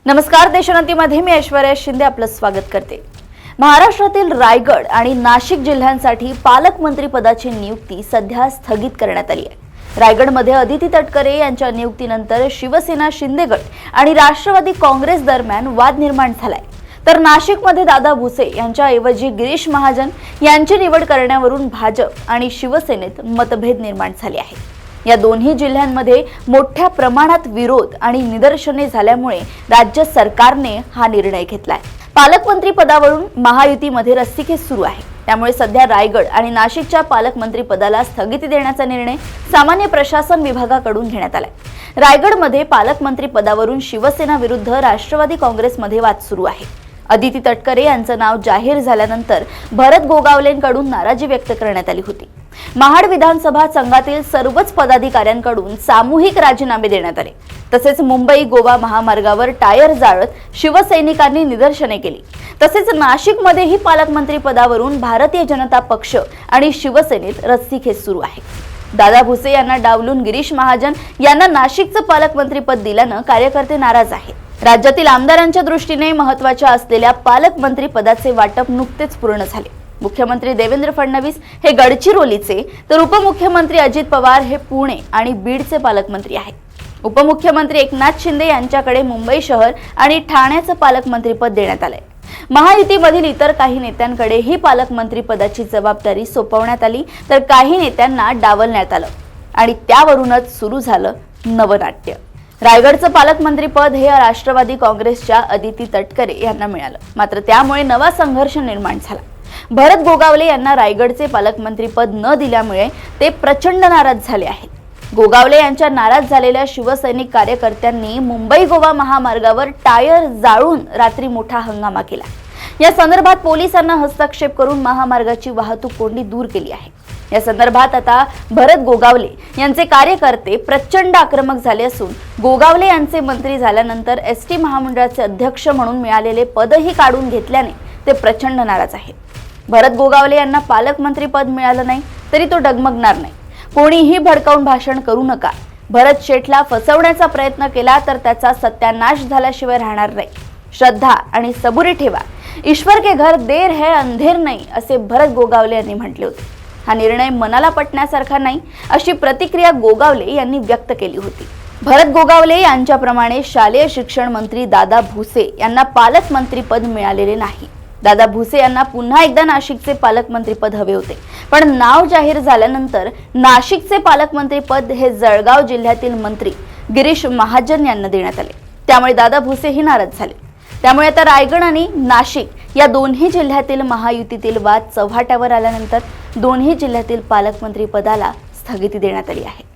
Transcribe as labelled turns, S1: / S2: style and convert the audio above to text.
S1: नमस्कार, देशोन्नतीमध्ये मी ऐश्वर्या शिंदे आपलं स्वागत करते। महाराष्ट्रातील रायगड आणि नाशिक जिल्ह्यांसाठी पालकमंत्री पदाची नियुक्ती सध्या स्थगित करण्यात आली आहे। रायगडमध्ये अदिती तटकरे यांच्या नियुक्तीनंतर शिवसेना शिंदे गट आणि राष्ट्रवादी काँग्रेस दरम्यान वाद निर्माण झालाय, तर नाशिकमध्ये दादा भुसे यांच्याऐवजी गिरीश महाजन यांची निवड करण्यावरून भाजप आणि शिवसेनेत मतभेद निर्माण झाले आहेत। या दोन्ही जिल्ह्यांमध्ये मोठ्या प्रमाणात विरोध आणि निदर्शने झाल्यामुळे राज्य सरकारने हा निर्णय घेतलाय। पालकमंत्री पदावरून महायुतीमध्ये रस्सीखेच सुरू आहे, त्यामुळे सध्या रायगड आणि नाशिकच्या पालकमंत्री पदाला स्थगिती देण्याचा निर्णय सामान्य प्रशासन विभागाकडून घेण्यात आलाय। रायगडमध्ये पालकमंत्री पदावरून शिवसेना विरुद्ध राष्ट्रवादी काँग्रेसमध्ये वाद सुरू आहे। अदिती तटकरे यांचं नाव जाहीर झाल्यानंतर भरत गोगावलेंकडून नाराजी व्यक्त करण्यात आली होती। महाड विधानसभा संघातील सर्वच पदाधिकाऱ्यांकडून सामूहिक राजीनामे देण्यात आले। तसेच मुंबई गोवा महामार्गावर टायर जाळत शिवसैनिकांनी निदर्शने केली। तसेच नाशिकमध्येही पालकमंत्री पदावरून भारतीय जनता पक्ष आणि शिवसेनेत रस्सीखेच सुरू आहे। दादा भुसे यांना डावलून गिरीश महाजन यांना नाशिकचं पालकमंत्री पद दिल्यानं कार्यकर्ते नाराज आहेत। राज्यातील आमदारांच्या दृष्टीने महत्त्वाच्या असलेल्या पालकमंत्री पदाचे वाटप नुकतेच पूर्ण झाले। मुख्यमंत्री देवेंद्र फडणवीस हे गडचिरोलीचे, तर उपमुख्यमंत्री अजित पवार हे पुणे आणि बीडचे पालकमंत्री आहेत। उपमुख्यमंत्री एकनाथ शिंदे यांच्याकडे मुंबई शहर आणि ठाण्याचं पालकमंत्रीपद देण्यात आलंय। महायुतीमधील इतर काही नेत्यांकडेही पालकमंत्री पदाची जबाबदारी सोपवण्यात आली, तर काही नेत्यांना डावलण्यात आलं आणि त्यावरूनच सुरू झालं नवनाट्य। रायगडचं पालकमंत्रीपद हे राष्ट्रवादी काँग्रेसच्या अदिती तटकरे यांना मिळालं, मात्र त्यामुळे नवा संघर्ष निर्माण झाला। भरत गोगावले यांना रायगडचे पालकमंत्रीपद न दिल्यामुळे ते प्रचंड नाराज झाले आहेत। गोगावले यांच्या नाराज झालेल्या शिवसैनिक कार्यकर्त्यांनी मुंबई गोवा महामार्गावर टायर जाळून रात्री मोठा हंगामा केला। या संदर्भात पोलिसांना हस्तक्षेप करून महामार्गाची वाहतूक कोंडी दूर केली आहे। या संदर्भात आता भरत गोगावले यांचे कार्यकर्ते प्रचंड आक्रमक झाले असून गोगावले यांचे मंत्री झाल्यानंतर एसटी महामंडळाचे अध्यक्ष म्हणून मिळालेले पदही काढून घेतल्याने ते प्रचंड नाराज आहेत। भरत गोगावले यांना पालकमंत्री पद मिळालं नाही तरी तो डगमगणार नाही। कोणीही भडकावून भाषण करू नका। भरत शेठला फसवण्याचा प्रयत्न केला तर त्याचा सत्यानाश झाल्याशिवाय राहणार नाही। श्रद्धा आणि सबुरी ठेवा, ईश्वर के घर देर है अंधेर नाही, असे भरत गोगावले यांनी म्हटले होते। हा निर्णय मनाला पटण्यासारखा नाही, अशी प्रतिक्रिया गोगावले यांनी व्यक्त केली होती। भरत गोगावले यांच्याप्रमाणे शालेय शिक्षण मंत्री दादा भुसे यांना पालकमंत्री पद मिळालेले नाही। दादा भुसे यांना पुन्हा एकदा नाशिकचे पालकमंत्री पद हवे होते, पण नाव जाहीर झाल्यानंतर नाशिकचे पालकमंत्री पद हे जळगाव जिल्ह्यातील मंत्री गिरीश महाजन यांना देण्यात आले। त्यामुळे दादा भुसेही नाराज झाले। त्यामुळे आता रायगड आणि नाशिक या दोन्ही जिल्ह्यातील महायुतीतील वाद चव्हाट्यावर आल्यानंतर दोन्ही जिल्ह्यातील पालकमंत्री पदाला स्थगिती देण्यात आली आहे।